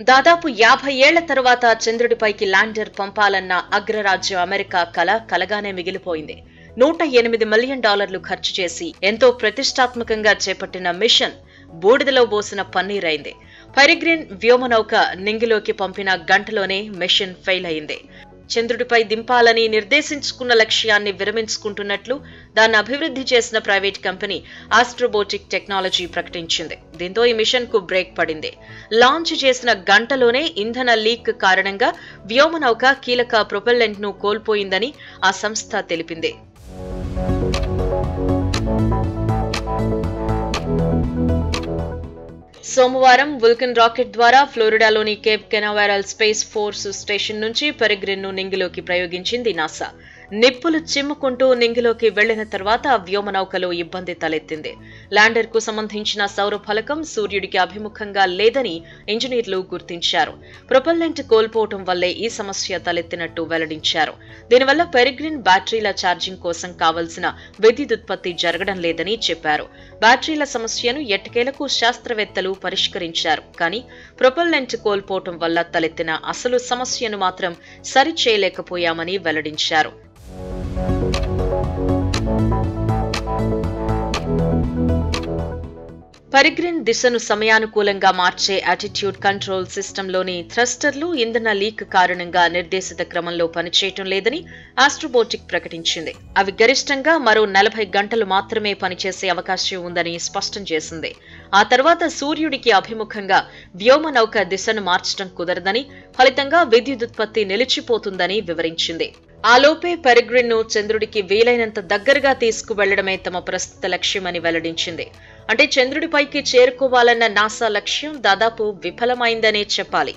దాదాపు 50 ఏళ్ల తరువాత చంద్రుడిపైకి ల్యాండర్ పంపాలన్న అగ్రరాజ్యం అమెరికా కల కలగానే మిగిలిపోయింది. $108 మిలియన్ ఖర్చు చేసి ఎంతో ప్రతిష్టాత్మకంగా చేపట్టిన మిషన్ బూడిదలో బోసిన పన్నీరైంది. పెరిగ్రిన్ వ్యోమనౌక నింగిలోకి పంపిన గంటలోనే మిషన్ ఫెయిల్ అయింది. చంద్రుడిపై దింపాలని నిర్దేశించుకున్న లక్ష్యాన్ని విరమించుకుంటున్నట్లు దాన్ని అభివృద్ధి చేసిన ప్రైవేట్ కంపెనీ ఆస్ట్రోబోటిక్ టెక్నాలజీ ప్రకటించింది. దీంతో ఈ మిషన్ కు బ్రేక్ పడింది. లాంచ్ చేసిన గంటలోనే ఇంధన లీక్ కారణంగా వ్యోమనౌక కీలక ప్రొపెల్లెంట్ ను కోల్పోయిందని ఆ సంస్థ తెలిపింది. సోమవారం వల్కన్ రాకెట్ ద్వారా ఫ్లోరిడాలోని కేప్ కెనవెరల్ స్పేస్ ఫోర్స్ స్టేషన్ నుంచి పెరిగ్రిన్ ను నింగిలోకి ప్రయోగించింది నాసా. నిప్పులు చిమ్ముకుంటూ నింగిలోకి వెళ్లిన తర్వాత వ్యోమనౌకలో ఇబ్బంది తలెత్తింది. ల్యాండర్ కు సంబంధించిన సౌర ఫలకం సూర్యుడికి అభిముఖంగా లేదని ఇంజనీర్లు గుర్తించారు. ప్రొపెల్లెంట్ కోల్పోవటం వల్లే ఈ సమస్య తలెత్తినట్టు వెల్లడించారు. దీనివల్ల పెరిగ్రిన్ బ్యాటరీల ఛార్జింగ్ కోసం కావలసిన విద్యుదుత్పత్తి జరగడం లేదని చెప్పారు. బ్యాటరీల సమస్యను ఎట్టకేలకు శాస్త్రవేత్తలు పరిష్కరించారు. కానీ ప్రొపెల్లెంట్ కోల్పోవటం వల్ల తలెత్తిన అసలు సమస్యను మాత్రం సరిచేయలేకపోయామని వెల్లడించారు. పెరిగ్రిన్ దిశను సమయానుకూలంగా మార్చే యాటిట్యూడ్ కంట్రోల్ సిస్టంలోని థ్రస్టర్లు ఇంధన లీక్ కారణంగా నిర్దేశిత క్రమంలో పనిచేయటం లేదని ఆస్ట్రోబోటిక్ ప్రకటించింది. అవి గరిష్టంగా మరో 40 గంటలు మాత్రమే పనిచేసే అవకాశం ఉందని స్పష్టం చేసింది. ఆ తర్వాత సూర్యుడికి అభిముఖంగా వ్యోమనౌక దిశను మార్చడం కుదరదని, ఫలితంగా విద్యుదుత్పత్తి నిలిచిపోతుందని వివరించింది. ఆలోపే పెరిగ్రిన్ ను చంద్రుడికి వీలైనంత దగ్గరగా తీసుకువెళ్లడమే తమ ప్రస్తుత లక్ష్యమని వెల్లడించింది. అంటే చంద్రుడిపైకి చేరుకోవాలన్న నాసా లక్ష్యం దాదాపు విఫలమైందనే చెప్పాలి.